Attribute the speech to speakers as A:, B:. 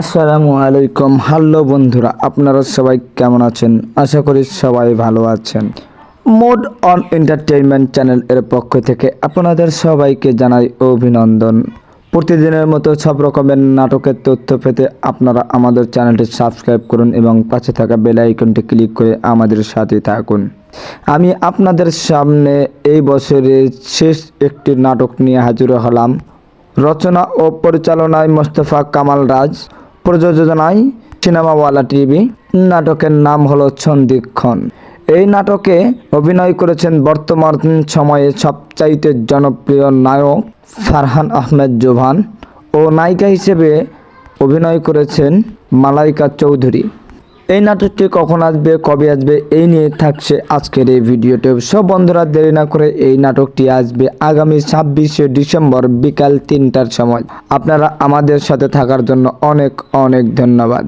A: আসসালামু আলাইকুম। হ্যালো বন্ধুরা, আপনারা সবাই কেমন আছেন? আশা করি সবাই ভালো আছেন। মোড অন এন্টারটেইনমেন্ট চ্যানেল এর পক্ষ থেকে আপনাদের সবাইকে জানাই অভিনন্দন। প্রতিদিনের মতো সব রকমের নাটকের তথ্য পেতে আপনারা আমাদের চ্যানেলটি সাবস্ক্রাইব করুন এবং পাশে থাকা বেল আইকনটি ক্লিক করে আমাদের সাথে থাকুন। আমি আপনাদের সামনে এই বছরের শেষ একটি নাটক নিয়ে হাজির হলাম। রচনা ও পরিচালনায় মোস্তফা কামাল রাজ, প্রযোজনায় সিনেমাওয়ালা টিভি। নাটকের নাম হলো সন্ধিক্ষণ। এই নাটকে অভিনয় করেছেন বর্তমান সময়ে সবচাইতে জনপ্রিয় নায়ক ফারহান আহমেদ জোভান ও নায়িকা হিসেবে অভিনয় করেছেন মালাইকা চৌধুরী। এই নাটকটি কখন আসবে, কবে আসবে, এই নিয়ে থাকছে আজকের এই ভিডিওতে। সব বন্ধুরা দেরি না করে এই নাটকটি আসবে আগামী 26শে ডিসেম্বর বিকাল 3টার সময়। আপনারা আমাদের সাথে থাকার জন্য অনেক অনেক ধন্যবাদ।